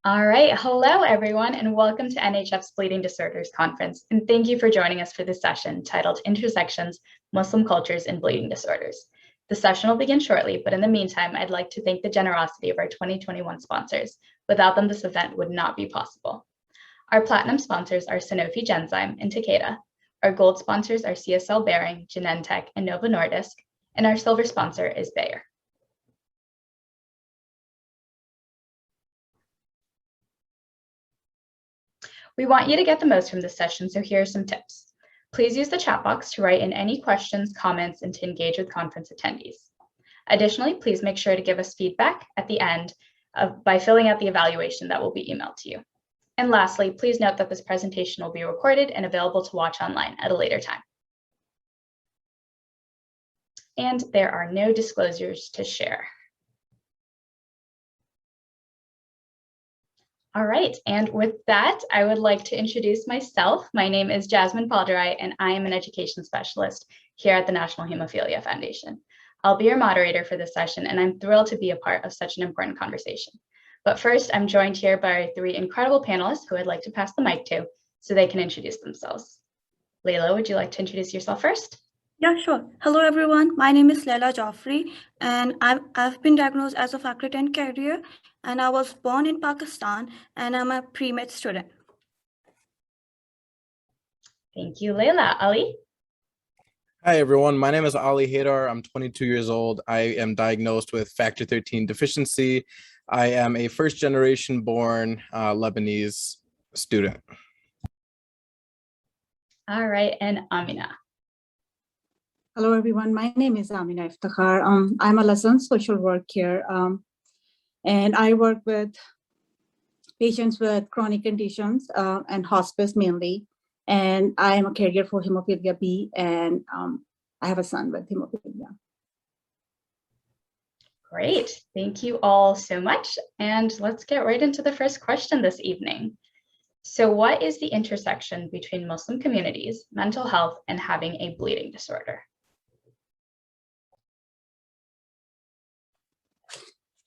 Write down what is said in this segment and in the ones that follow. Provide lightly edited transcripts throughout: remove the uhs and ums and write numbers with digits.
All right. Hello, everyone, and welcome to NHF's Bleeding Disorders Conference. And thank you for joining us for this session titled Intersections, Muslim Cultures and Bleeding Disorders. The session will begin shortly, but in the meantime, I'd like to thank the generosity of our 2021 sponsors. Without them, this event would not be possible. Our platinum sponsors are Sanofi Genzyme and Takeda. Our gold sponsors are CSL Behring, Genentech, and Novo Nordisk. And our silver sponsor is Bayer. We want you to get the most from this session, so here are some tips. Please use the chat box to write in any questions, comments, and to engage with conference attendees. Additionally, please make sure to give us feedback at the end by filling out the evaluation that will be emailed to you. And lastly, please note that this presentation will be recorded and available to watch online at a later time. And there are no disclosures to share. All right, and with that, I would like to introduce myself. My name is Jasmine Palderai, and I am an education specialist here at the National Hemophilia Foundation. I'll be your moderator for this session, and I'm thrilled to be a part of such an important conversation. But first, I'm joined here by our three incredible panelists who I'd like to pass the mic to so they can introduce themselves. Layla, would you like to introduce yourself first? Yeah, sure. Hello, everyone. My name is Leila Joffrey, and I've been diagnosed as a factor 10 carrier, and I was born in Pakistan, and I'm a pre-med student. Thank you, Layla. Ali? Hi, everyone. My name is Ali Haidar. I'm 22 years old. I am diagnosed with factor 13 deficiency. I am a first-generation born Lebanese student. All right, and Amina. Hello, everyone. My name is Amina Iftikhar. I'm a licensed social work here, and I work with patients with chronic conditions and hospice mainly. And I am a caregiver for hemophilia B, and I have a son with hemophilia. Great. Thank you all so much. And let's get right into the first question this evening. So what is the intersection between Muslim communities, mental health, and having a bleeding disorder?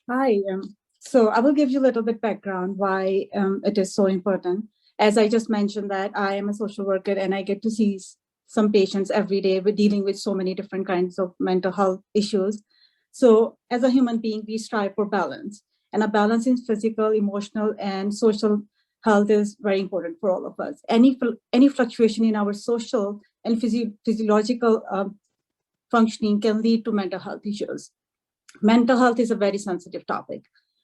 Hi, so I will give you a little bit background why it is so important. As I just mentioned that I am a social worker and I get to see some patients every day with dealing with so many different kinds of mental health issues. So as a human being, we strive for balance, and a balance in physical, emotional, and social health is very important for all of us. Any fluctuation in our social and physiological functioning can lead to mental health issues. Mental health is a very sensitive topic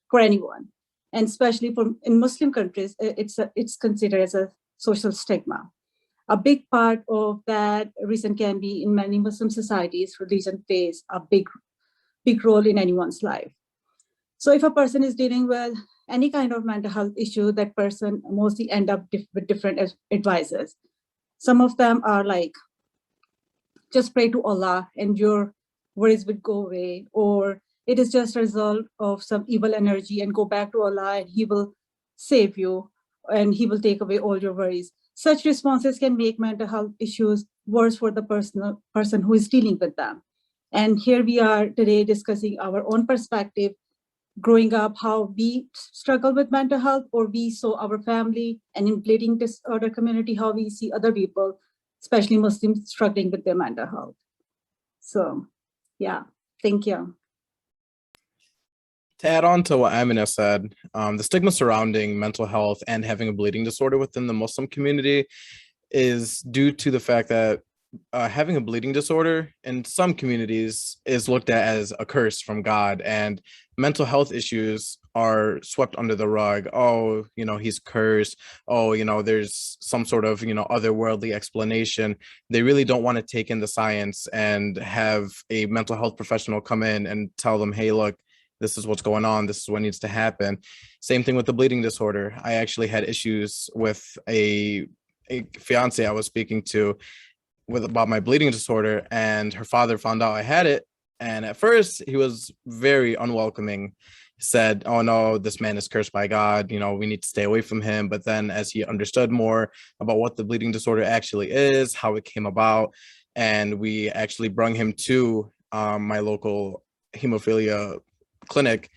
for anyone, and especially in Muslim countries, it's considered as a social stigma. A big part of that reason can be in many Muslim societies, religion plays a big role in anyone's life. So if a person is dealing with any kind of mental health issue, that person mostly end up with different advices. Some of them are like, just pray to Allah and your worries would go away, or it is just a result of some evil energy and go back to Allah and He will save you and He will take away all your worries. Such responses can make mental health issues worse for the person who is dealing with them. And here we are today discussing our own perspective, growing up, how we struggle with mental health, or we saw our family, and in bleeding disorder community, how we see other people, especially Muslims, struggling with their mental health. So, yeah, thank you. To add on to what Amina said, the stigma surrounding mental health and having a bleeding disorder within the Muslim community is due to the fact that having a bleeding disorder in some communities is looked at as a curse from God, and mental health issues are swept under the rug. Oh, he's cursed. Oh, there's some sort of, otherworldly explanation. They really don't want to take in the science and have a mental health professional come in and tell them, hey, look, this is what's going on. This is what needs to happen. Same thing with the bleeding disorder. I actually had issues with a fiance I was speaking to about my bleeding disorder, and her father found out I had it. And at first he was very unwelcoming, said, oh no, this man is cursed by God, we need to stay away from him. But then as he understood more about what the bleeding disorder actually is, how it came about, and we actually brought him to my local hemophilia clinic,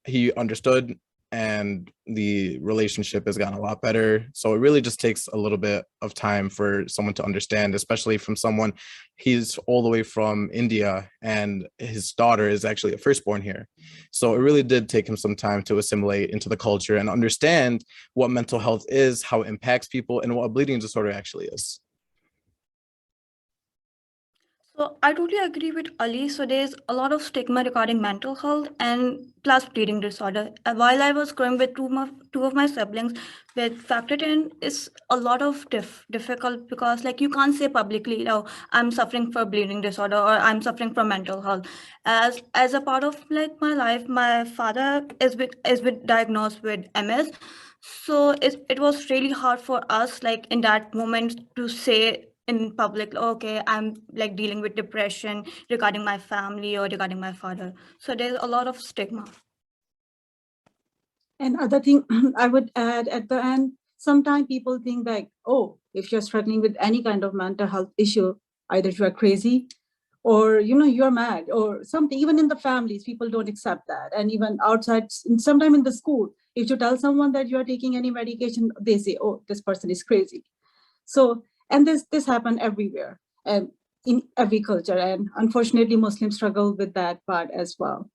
he understood and the relationship has gotten a lot better. So it really just takes a little bit of time for someone to understand, especially from someone, he's all the way from India and his daughter is actually a firstborn here. So it really did take him some time to assimilate into the culture and understand what mental health is, how it impacts people, and what a bleeding disorder actually is. So I totally agree with Ali. So there's a lot of stigma regarding mental health and plus bleeding disorder. While I was growing with two of my siblings with factor 10, it's a lot of difficult because like you can't say publicly, oh, I'm suffering from bleeding disorder or I'm suffering from mental health. As a part of like my life, my father is with diagnosed with MS. So it was really hard for us like in that moment to say in public, okay, I'm like dealing with depression regarding my family or regarding my father. So there's a lot of stigma. And other thing I would add at the end, sometimes people think like, oh, if you're struggling with any kind of mental health issue, either you are crazy or, you're mad or something. Even in the families, people don't accept that. And even outside, sometime in the school, if you tell someone that you're taking any medication, they say, oh, this person is crazy. So, and this happened everywhere and in every culture. And unfortunately, Muslims struggle with that part as well.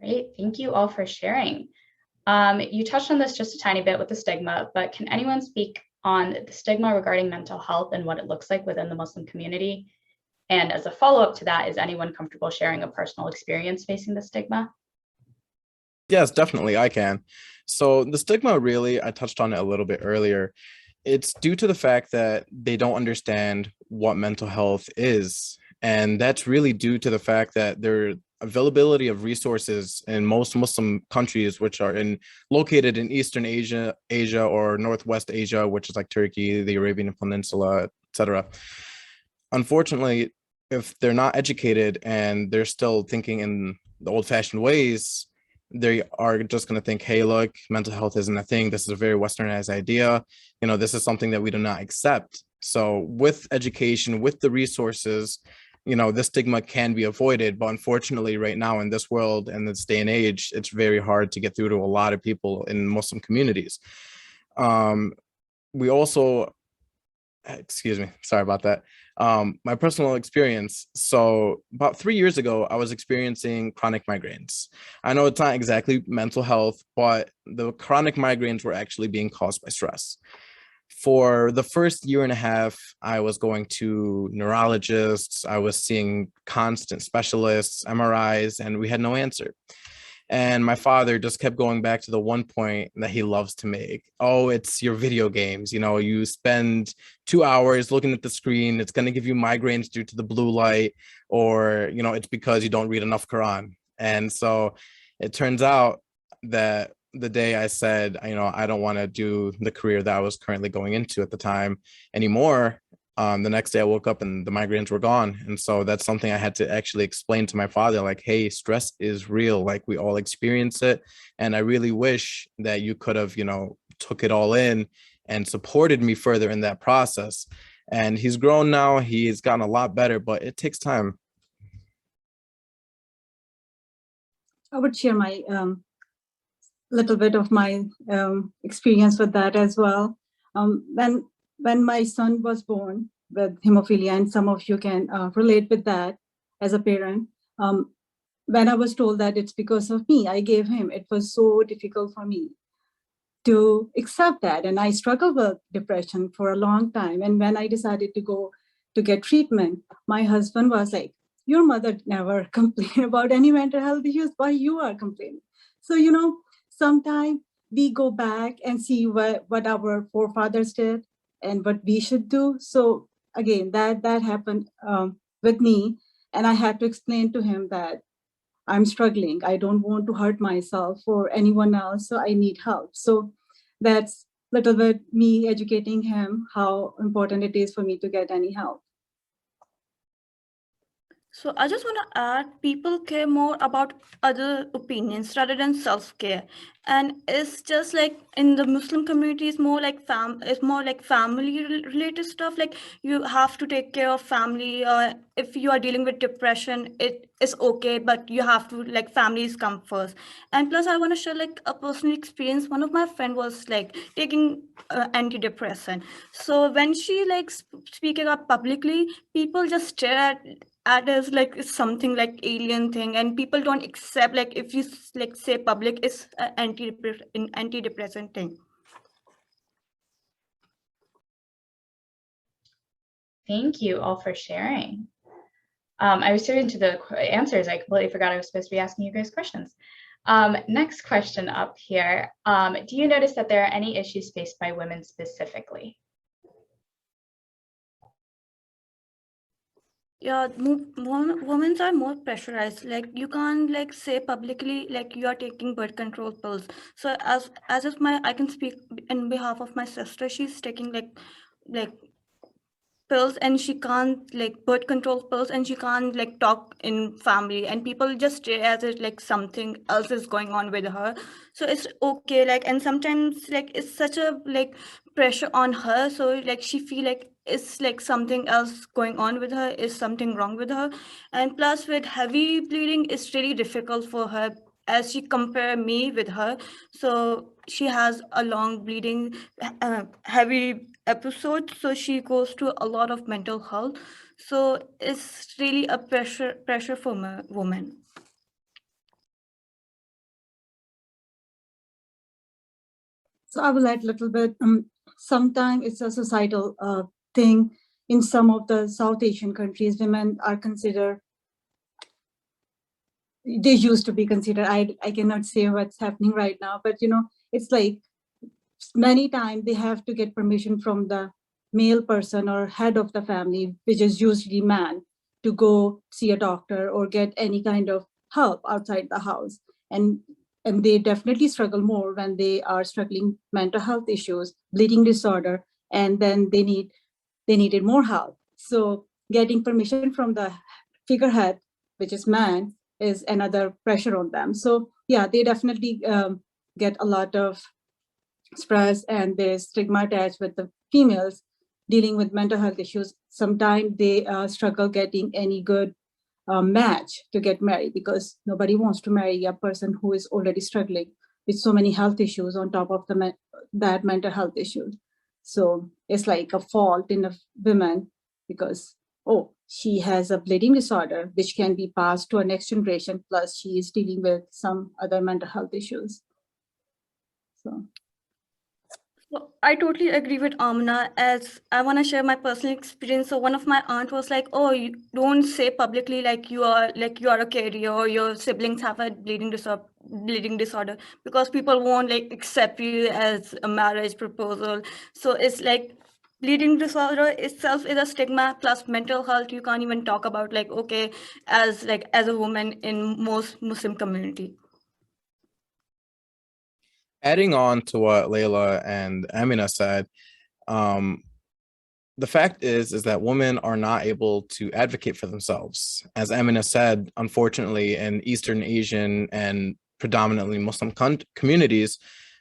Great, thank you all for sharing. You touched on this just a tiny bit with the stigma, but can anyone speak on the stigma regarding mental health and what it looks like within the Muslim community? And as a follow-up to that, is anyone comfortable sharing a personal experience facing the stigma? Yes, definitely, I can. So the stigma really, I touched on it a little bit earlier. It's due to the fact that they don't understand what mental health is. And that's really due to the fact that their availability of resources in most Muslim countries, which are located in Eastern Asia, or Northwest Asia, which is like Turkey, the Arabian Peninsula, etc. Unfortunately, if they're not educated and they're still thinking in the old-fashioned ways, they are just going to think, hey, look, mental health isn't a thing. This is a very westernized idea. This is something that we do not accept. So with education, with the resources, this stigma can be avoided. But unfortunately, right now in this world and this day and age, it's very hard to get through to a lot of people in Muslim communities. We also, excuse me, sorry about that. My personal experience. So about 3 years ago, I was experiencing chronic migraines. I know it's not exactly mental health, but the chronic migraines were actually being caused by stress. For the first year and a half, I was going to neurologists, I was seeing constant specialists, MRIs, and we had no answer. And my father just kept going back to the one point that he loves to make. Oh, it's your video games. You spend 2 hours looking at the screen. It's going to give you migraines due to the blue light, or, it's because you don't read enough Quran. And so it turns out that the day I said, I don't want to do the career that I was currently going into at the time anymore, the next day I woke up and the migraines were gone. And so that's something I had to actually explain to my father, like, hey, stress is real. Like, we all experience it. And I really wish that you could have, took it all in and supported me further in that process. And he's grown now. He's gotten a lot better, but it takes time. I would share my little bit of my experience with that as well. When my son was born with hemophilia, and some of you can relate with that as a parent, when I was told that it's because of me, I gave him, it was so difficult for me to accept that. And I struggled with depression for a long time. And when I decided to go to get treatment, my husband was like, your mother never complained about any mental health issues, why you are complaining? So, sometimes we go back and see what our forefathers did and what we should do. So again, that happened with me. And I had to explain to him that I'm struggling. I don't want to hurt myself or anyone else. So I need help. So that's a little bit me educating him how important it is for me to get any help. So I just want to add, people care more about other opinions rather than self-care. And it's just like in the Muslim community, it's more like family related stuff. Like you have to take care of family. If you are dealing with depression, it is okay, but you have to, like, families come first. And plus, I want to share like a personal experience. One of my friend was like taking antidepressant. So when she like speaking up publicly, people just stare at us like it's something like alien thing, and people don't accept like if you like say public is an antidepressant thing. Thank you all for sharing. I was turning to the answers. I completely forgot I was supposed to be asking you guys questions. Next question up here. Do you notice that there are any issues faced by women specifically? Yeah, women are more pressurized. Like you can't like say publicly like you are taking birth control pills. So as if I can speak in behalf of my sister. She's taking like pills, and she can't like birth control pills, and she can't like talk in family, and people just stare at it like something else is going on with her. So it's okay, like, and sometimes like it's such a like pressure on her, so like she feel like it's like something else going on with her, is something wrong with her. And plus with heavy bleeding, it's really difficult for her, as she compare me with her. So she has a long bleeding, heavy episode, so she goes through a lot of mental health. So it's really a pressure for a woman. So I will add a little bit. Sometimes it's a societal thing. In some of the South Asian countries, women are considered, they used to be considered, I cannot say what's happening right now, but it's like many times they have to get permission from the male person or head of the family, which is usually man, to go see a doctor or get any kind of help outside the house. And they definitely struggle more when they are struggling mental health issues, bleeding disorder, and then they needed more help. So getting permission from the figurehead, which is man, is another pressure on them. So yeah, they definitely get a lot of stress, and there's stigma attached with the females dealing with mental health issues. Sometimes they struggle getting any good match to get married, because nobody wants to marry a person who is already struggling with so many health issues on top of that mental health issues. So it's like a fault in a woman, because, oh, she has a bleeding disorder, which can be passed to a next generation, plus she is dealing with some other mental health issues. So. So I totally agree with Amna, as I want to share my personal experience. So one of my aunt was like, "Oh, you don't say publicly like you are a carrier, or your siblings have a bleeding disorder, because people won't like accept you as a marriage proposal." So it's like bleeding disorder itself is a stigma, plus mental health. You can't even talk about like, okay, as a woman in most Muslim community. Adding on to what Layla and Amina said, the fact is that women are not able to advocate for themselves. As Amina said, unfortunately, in Eastern Asian and predominantly Muslim communities,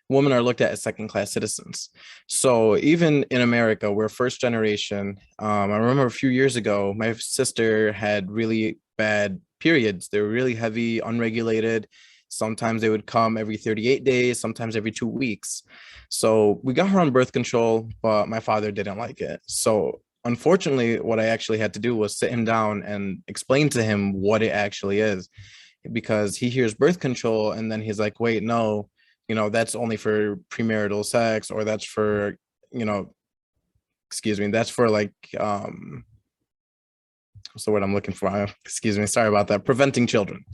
women are looked at as second-class citizens. So even in America, we're first generation. I remember a few years ago, my sister had really bad periods. They were really heavy, unregulated. Sometimes they would come every 38 days, sometimes every 2 weeks. So we got her on birth control, but my father didn't like it. So unfortunately, what I actually had to do was sit him down and explain to him what it actually is, because he hears birth control and then he's like, wait, no, that's only for premarital sex, or that's for, that's for like, what's the word I'm looking for? Excuse me, sorry about that. Preventing children.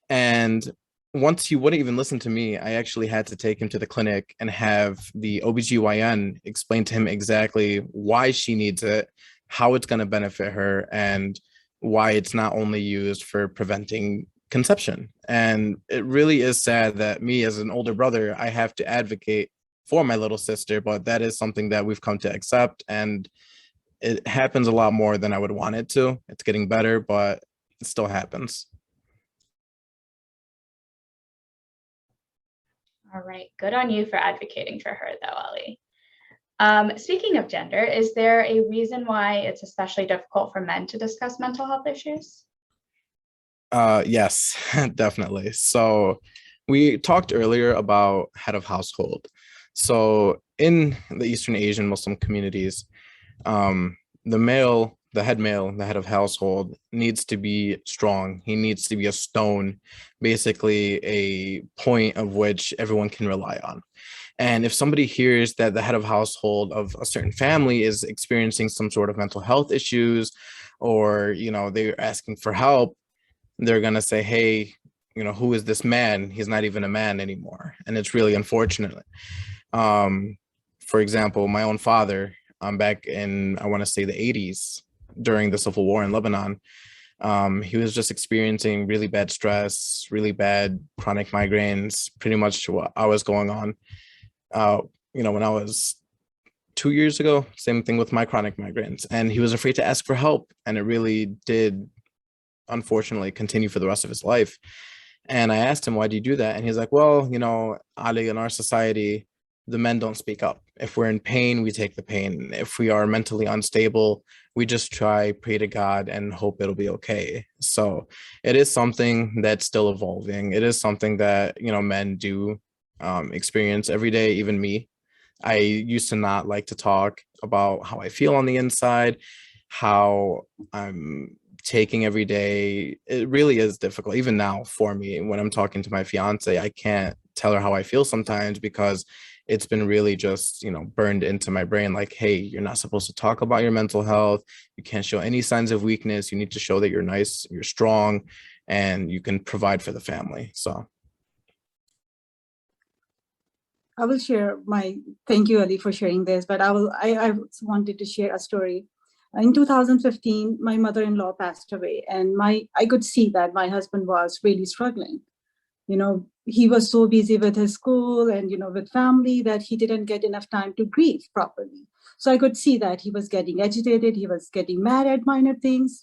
And once he wouldn't even listen to me, I actually had to take him to the clinic and have the OBGYN explain to him exactly why she needs it, how it's going to benefit her, and why it's not only used for preventing conception. And it really is sad that me as an older brother, I have to advocate for my little sister, but that is something that we've come to accept, and it happens a lot more than I would want it to. It's getting better, but it still happens. All right, good on you for advocating for her though, Ali. Speaking of gender, is there a reason why it's especially difficult for men to discuss mental health issues? Yes, definitely. So we talked earlier about head of household. So in the Eastern Asian Muslim communities, the head male, the head of household needs to be strong. He needs to be a stone, basically a point of which everyone can rely on. And if somebody hears that the head of household of a certain family is experiencing some sort of mental health issues, or, they're asking for help, they're going to say, hey, who is this man? He's not even a man anymore. And it's really unfortunate. For example, my own father, back in, I want to say the 80s, during the civil war in Lebanon, he was just experiencing really bad stress, really bad chronic migraines, pretty much what I was going on. When I was 2 years ago, same thing with my chronic migraines. And he was afraid to ask for help. And it really did, unfortunately, continue for the rest of his life. And I asked him, why do you do that? And he's like, well, Ali, in our society, the men don't speak up. If we're in pain, we take the pain. If we are mentally unstable, we just try, pray to God, and hope it'll be okay. So it is something that's still evolving. It is something that, men do experience every day, even me. I used to not like to talk about how I feel on the inside, how I'm taking every day. It really is difficult, even now for me. When I'm talking to my fiance, I can't tell her how I feel sometimes because it's been really just, burned into my brain. Like, hey, you're not supposed to talk about your mental health. You can't show any signs of weakness. You need to show that you're nice, you're strong, and you can provide for the family. So I will share thank you, Ali, for sharing this, but I wanted to share a story. In 2015, my mother-in-law passed away, and I could see that my husband was really struggling. He was so busy with his school and, with family that he didn't get enough time to grieve properly. So I could see that he was getting agitated. He was getting mad at minor things,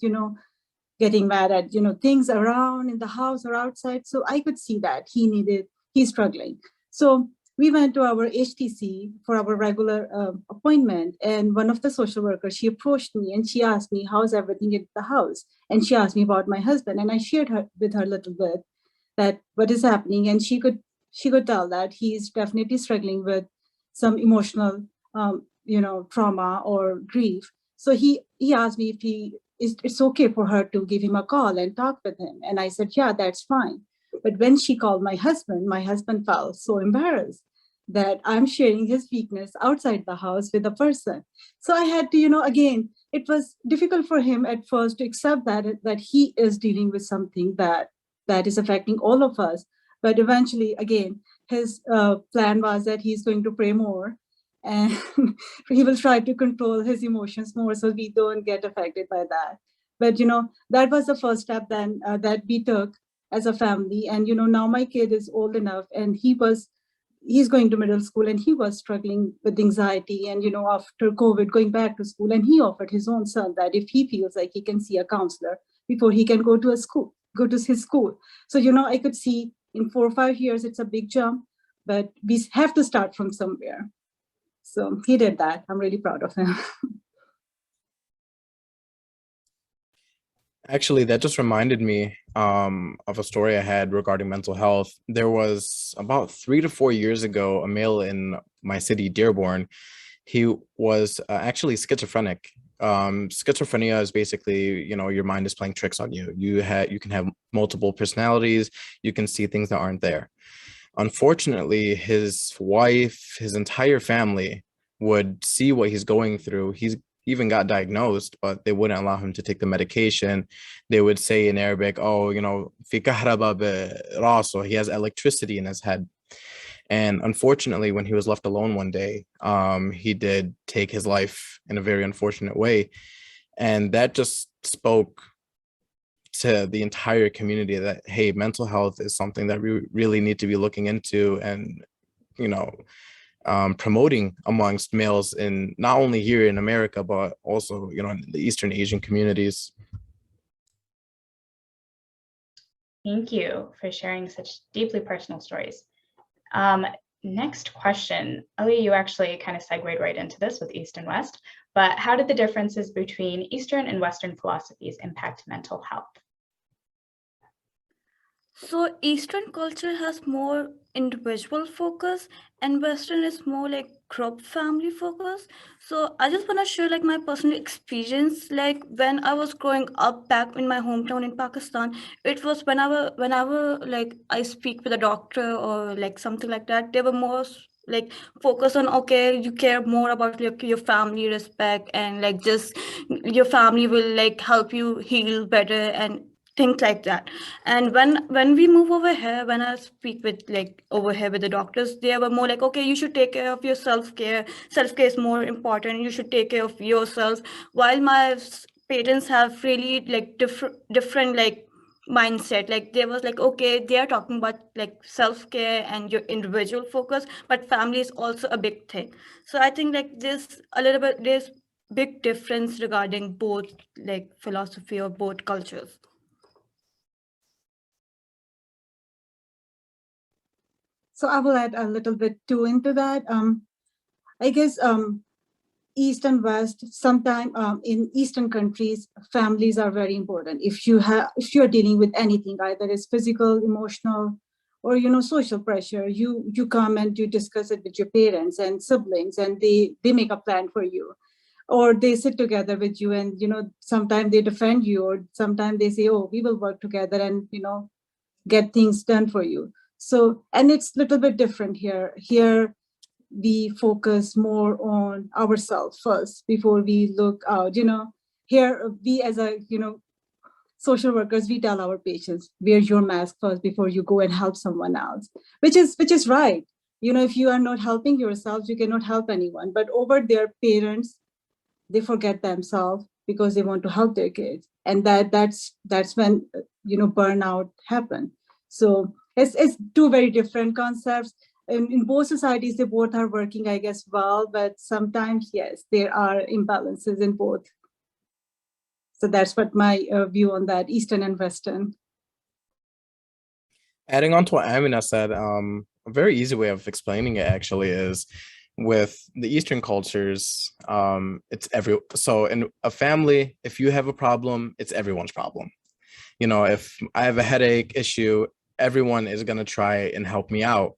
getting mad at, things around in the house or outside. So I could see that he's struggling. So we went to our HTC for our regular appointment. And one of the social workers, she approached me and she asked me, how's everything at the house? And she asked me about my husband. And I shared with her a little bit that what is happening. And she could tell that he's definitely struggling with some emotional, trauma or grief. So he asked me if it's okay for her to give him a call and talk with him. And I said, yeah, that's fine. But when she called my husband felt so embarrassed that I'm sharing his weakness outside the house with a person. So I had to, again, it was difficult for him at first to accept that he is dealing with something that is affecting all of us. But eventually, again, his plan was that he's going to pray more and he will try to control his emotions more so we don't get affected by that. But, that was the first step then that we took as a family. And, now my kid is old enough and he's going to middle school and he was struggling with anxiety and, after COVID, going back to school. And he offered his own son that if he feels like he can see a counselor before he can go to his school. So, I could see in 4 or 5 years, it's a big jump, but we have to start from somewhere. So he did that. I'm really proud of him. actually, that just reminded me of a story I had regarding mental health. There was about 3 to 4 years ago, a male in my city, Dearborn. He was actually schizophrenic. Schizophrenia is basically, your mind is playing tricks on you. You can have multiple personalities. You can see things that aren't there. Unfortunately, his wife, his entire family would see what he's going through. He's even got diagnosed, but they wouldn't allow him to take the medication. They would say in Arabic, oh, fi kahraba biraso, he has electricity in his head. And unfortunately, when he was left alone one day, he did take his life in a very unfortunate way. And that just spoke to the entire community that, hey, mental health is something that we really need to be looking into and, promoting amongst males in not only here in America, but also, in the Eastern Asian communities. Thank you for sharing such deeply personal stories. Next question. Ali, you actually kind of segued right into this with East and West, but how did the differences between Eastern and Western philosophies impact mental health? So Eastern culture has more individual focus and Western is more like group family focus. So I just want to share like my personal experience. Like when I was growing up back in my hometown in Pakistan, it was whenever like I speak with a doctor or like something like that, they were more like focus on, okay, you care more about your family respect and like just your family will like help you heal better and things like that. And when we move over here, when I speak with like over here with the doctors, they were more like, okay, you should take care of your self-care. Self-care is more important, you should take care of yourself. While my parents have really like different like mindset. Like they was like, okay, they are talking about like self-care and your individual focus, but family is also a big thing. So I think like there's big difference regarding both like philosophy or both cultures. So I will add a little bit too into that. I guess East and West, sometimes in Eastern countries, families are very important. If you're dealing with anything, either it's physical, emotional, or social pressure, you come and you discuss it with your parents and siblings, and they make a plan for you, or they sit together with you, and sometimes they defend you, or sometimes they say, oh, we will work together and get things done for you. So, and it's a little bit different here. Here we focus more on ourselves first before we look out. Here we as a social workers, we tell our patients, wear your mask first before you go and help someone else, which is right. If you are not helping yourselves, you cannot help anyone. But over their parents, they forget themselves because they want to help their kids, and that's when burnout happen. So it's two very different concepts. In both societies, they both are working, I guess, well, but sometimes, yes, there are imbalances in both. So that's what my view on that, Eastern and Western. Adding on to what Amina said, a very easy way of explaining it actually is with the Eastern cultures, so in a family, if you have a problem, it's everyone's problem. If I have a headache issue, everyone is going to try and help me out.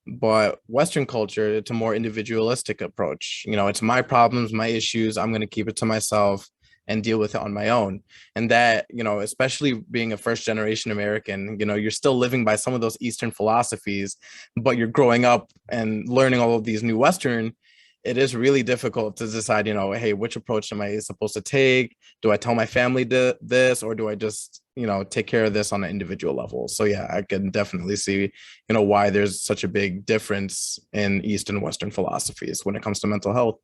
But Western culture, it's a more individualistic approach. It's my problems, my issues, I'm going to keep it to myself and deal with it on my own. And that, especially being a first generation American, you're still living by some of those Eastern philosophies, but you're growing up and learning all of these new Western. It is really difficult to decide, hey, which approach am I supposed to take? Do I tell my family this, or do I just, take care of this on an individual level? So yeah, I can definitely see, why there's such a big difference in East and Western philosophies when it comes to mental health.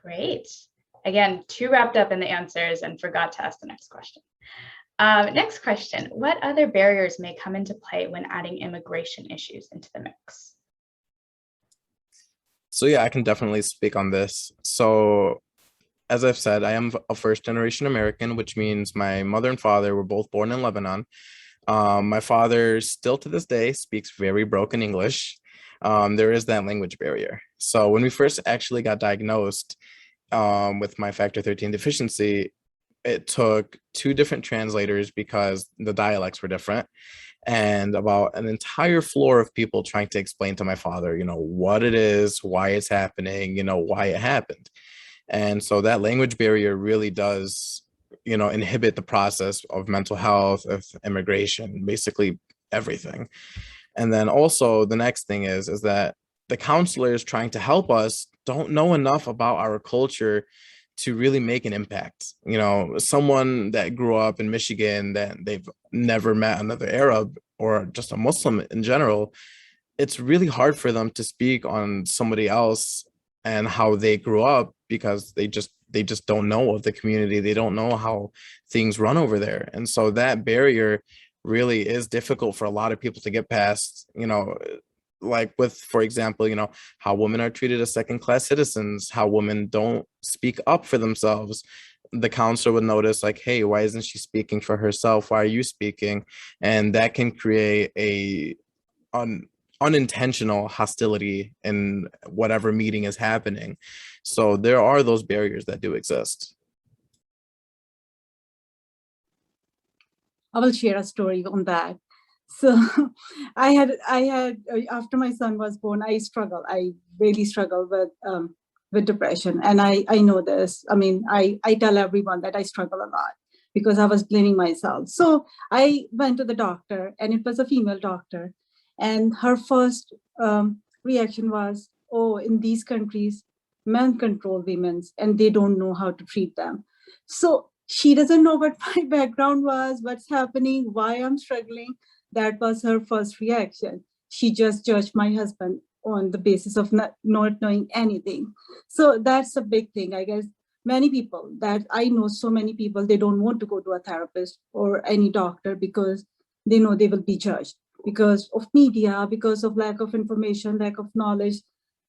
Great. Again, too wrapped up in the answers and forgot to ask the next question. Next question, what other barriers may come into play when adding immigration issues into the mix? So yeah, I can definitely speak on this. So as I've said, I am a first generation American, which means my mother and father were both born in Lebanon. My father still to this day speaks very broken English. There is that language barrier. So when we first actually got diagnosed with my factor 13 deficiency, it took 2 different translators because the dialects were different, and about an entire floor of people trying to explain to my father, what it is, why it's happening, why it happened. And so that language barrier really does, inhibit the process of mental health, of immigration, basically everything. And then also the next thing is that the counselors trying to help us don't know enough about our culture to really make an impact. Someone that grew up in Michigan, that they've never met another Arab or just a Muslim in general, it's really hard for them to speak on somebody else and how they grew up, because they just don't know of the community. They don't know how things run over there. And so that barrier really is difficult for a lot of people to get past, like with, for example, how women are treated as second-class citizens, how women don't speak up for themselves. the counselor would notice like, hey, why isn't she speaking for herself? Why are you speaking? And that can create a unintentional hostility in whatever meeting is happening. So there are those barriers that do exist. I will share a story on that. So I had after my son was born, I really struggled with depression. And I know this. I mean, I tell everyone that I struggle a lot because I was blaming myself. So I went to the doctor, and it was a female doctor. And her first reaction was, oh, in these countries, men control women's and they don't know how to treat them. So she doesn't know what my background was, what's happening, why I'm struggling. That was her first reaction. She just judged my husband on the basis of not knowing anything. So that's a big thing, I guess. Many people that I know, so many people, they don't want to go to a therapist or any doctor because they know they will be judged because of media, because of lack of information, lack of knowledge.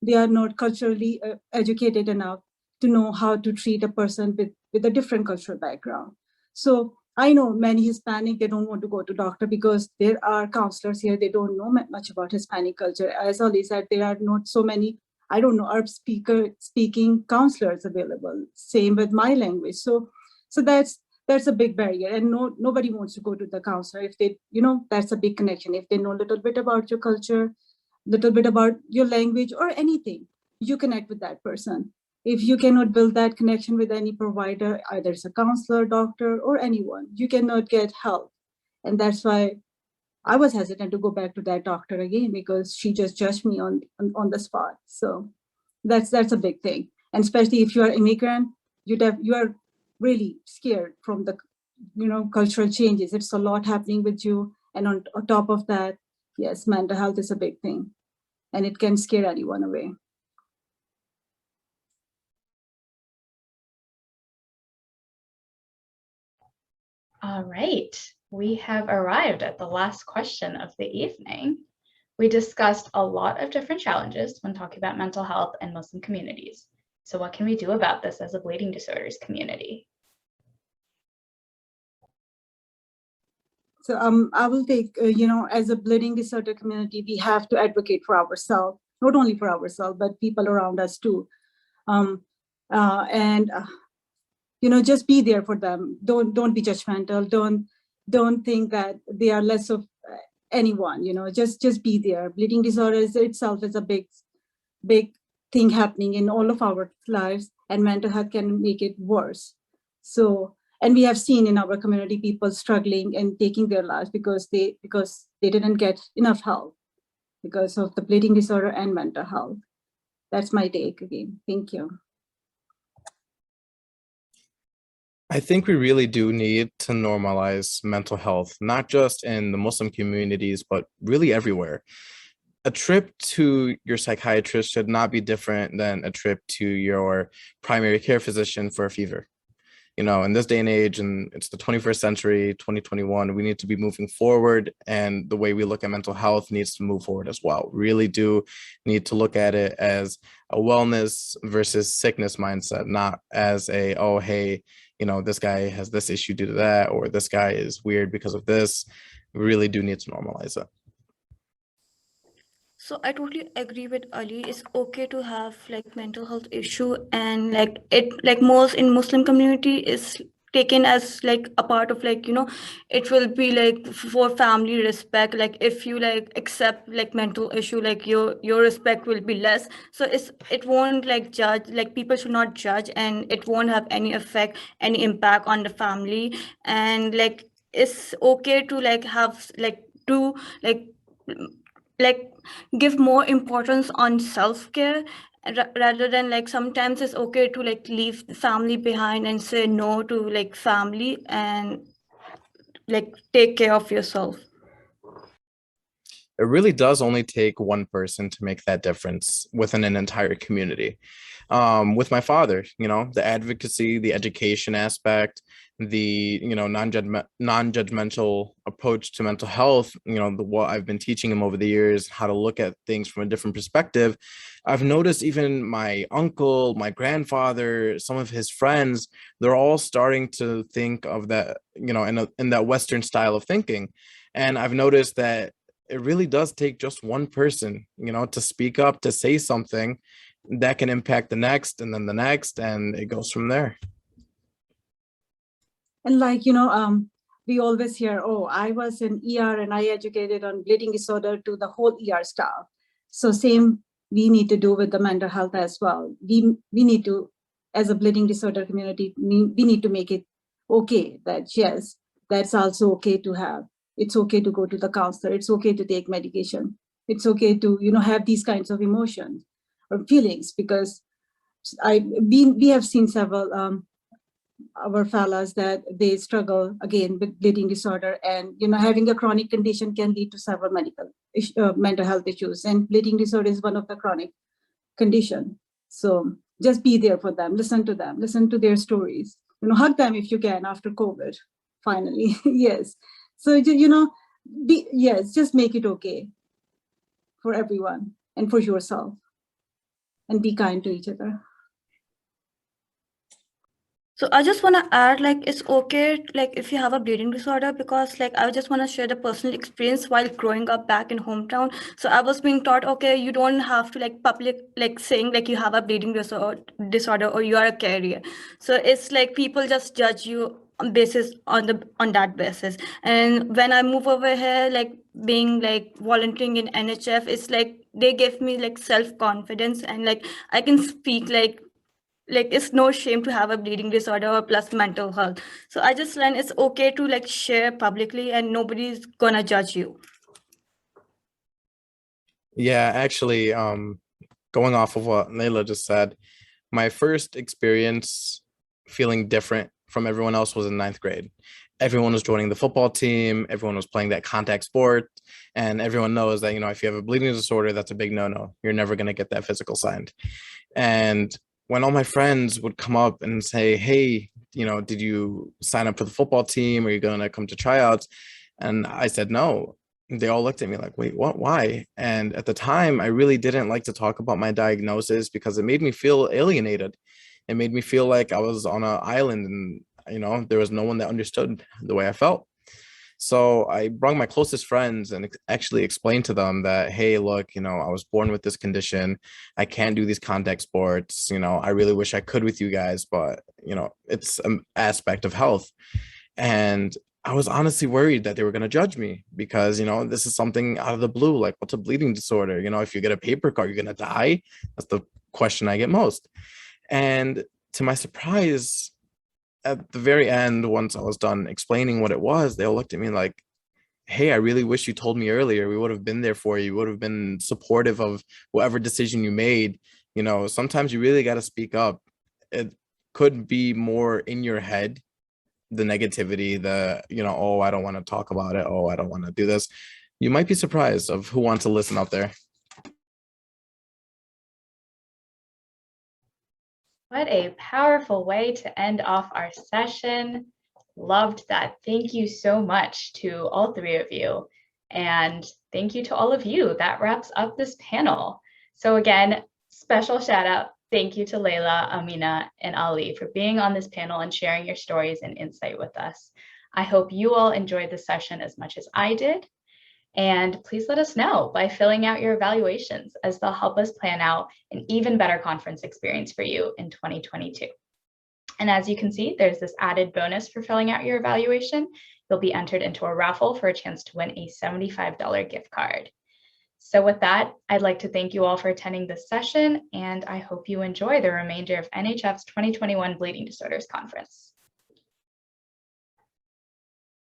They are not culturally educated enough to know how to treat a person with a different cultural background. So I know many Hispanic, they don't want to go to doctor because there are counselors here, they don't know much about Hispanic culture. As Ali said, there are not so many, I don't know, Arab speaking counselors available. Same with my language. So that's a big barrier, and nobody wants to go to the counselor if they, that's a big connection. If they know a little bit about your culture, little bit about your language or anything, you connect with that person. If you cannot build that connection with any provider, either it's a counselor, doctor, or anyone, you cannot get help. And that's why I was hesitant to go back to that doctor again, because she just judged me on the spot. So that's a big thing. And especially if you are immigrant, you are really scared from the cultural changes. It's a lot happening with you. And on top of that, yes, mental health is a big thing, and it can scare anyone away. All right, we have arrived at the last question of the evening. We discussed a lot of different challenges when talking about mental health in Muslim communities. So what can we do about this as a bleeding disorders community? So I will take, as a bleeding disorder community, we have to advocate for ourselves, not only for ourselves, but people around us too. Just be there for them. Don't be judgmental. Don't think that they are less of anyone. Just be there. Bleeding disorders itself is a big thing happening in all of our lives, and mental health can make it worse. So, and we have seen in our community people struggling and taking their lives because they didn't get enough help because of the bleeding disorder and mental health. That's my take again. Thank you. I think we really do need to normalize mental health, not just in the Muslim communities, but really everywhere. A trip to your psychiatrist should not be different than a trip to your primary care physician for a fever. In this day and age, and it's the 21st century, 2021, we need to be moving forward, and the way we look at mental health needs to move forward as well. Really do need to look at it as a wellness versus sickness mindset, not as a, oh, hey, this guy has this issue due to that, or this guy is weird because of this. We really do need to normalize it. So I totally agree with Ali. It's okay to have like mental health issue, and like it like most in Muslim community is taken as like a part of like it will be like for family respect. Like if you like accept like mental issue, like your respect will be less. So it won't like judge, like people should not judge, and it won't have any effect, any impact on the family. And like it's okay to like have like do like give more importance on self-care rather than like sometimes it's okay to like leave the family behind and say no to like family and like take care of yourself. it really does only take one person to make that difference within an entire community. With my father, the advocacy, the education aspect, the non-judgmental approach to mental health, what I've been teaching him over the years, how to look at things from a different perspective. I've noticed even my uncle, my grandfather, some of his friends, they're all starting to think of that, in that Western style of thinking. And I've noticed that it really does take just one person, to speak up, to say something that can impact the next and then the next, and it goes from there. And we always hear, oh, I was in ER and I educated on bleeding disorder to the whole ER staff. So same we need to do with the mental health as well. We need to, as a bleeding disorder community, we need to make it okay that yes, that's also okay to have. It's okay to go to the counselor. It's okay to take medication. It's okay to, have these kinds of emotions or feelings, because we have seen several our fellows that they struggle again with bleeding disorder, and having a chronic condition can lead to several mental health issues, and bleeding disorder is one of the chronic condition. So just be there for them, listen to their stories, hug them if you can after COVID finally. Yes, so just make it okay for everyone and for yourself, and be kind to each other. So I just want to add, it's okay, if you have a bleeding disorder, because I just want to share the personal experience while growing up back in hometown. So I was being taught, okay, you don't have to public, saying you have a bleeding disorder or you are a carrier. So it's people just judge you on that basis. And when I move over here, being volunteering in NHF, it's they give me self-confidence, and I can speak it's no shame to have a bleeding disorder or plus mental health. So I just learned it's okay to share publicly and nobody's gonna judge you. Yeah, actually, going off of what Layla just said, my first experience feeling different from everyone else was in 9th grade. Everyone was joining the football team, everyone was playing that contact sport, and everyone knows that, if you have a bleeding disorder, that's a big no-no. You're never going to get that physical signed. And when all my friends would come up and say, hey, did you sign up for the football team? Are you going to come to tryouts? And I said, no. They all looked at me like, wait, what, why? And at the time, I really didn't like to talk about my diagnosis because it made me feel alienated. It made me feel like I was on an island and, there was no one that understood the way I felt. So I brought my closest friends and actually explained to them that, hey, look, I was born with this condition. I can't do these contact sports. I really wish I could with you guys, but, it's an aspect of health. And I was honestly worried that they were going to judge me because, this is something out of the blue, like what's a bleeding disorder? If you get a paper cut, you're going to die. That's the question I get most. And to my surprise, at the very end, once I was done explaining what it was, they all looked at me like, hey, I really wish you told me earlier. We would have been there for you. We would have been supportive of whatever decision you made. Sometimes you really got to speak up. It could be more in your head, the negativity, oh, I don't want to talk about it. Oh, I don't want to do this. You might be surprised of who wants to listen out there. What a powerful way to end off our session. Loved that. Thank you so much to all three of you. And thank you to all of you. That wraps up this panel. So again, special shout out. Thank you to Layla, Amina, and Ali for being on this panel and sharing your stories and insight with us. I hope you all enjoyed the session as much as I did. And please let us know by filling out your evaluations, as they'll help us plan out an even better conference experience for you in 2022. And as you can see, there's this added bonus for filling out your evaluation. You'll be entered into a raffle for a chance to win a $75 gift card. So with that, I'd like to thank you all for attending this session, and I hope you enjoy the remainder of NHF's 2021 Bleeding Disorders Conference.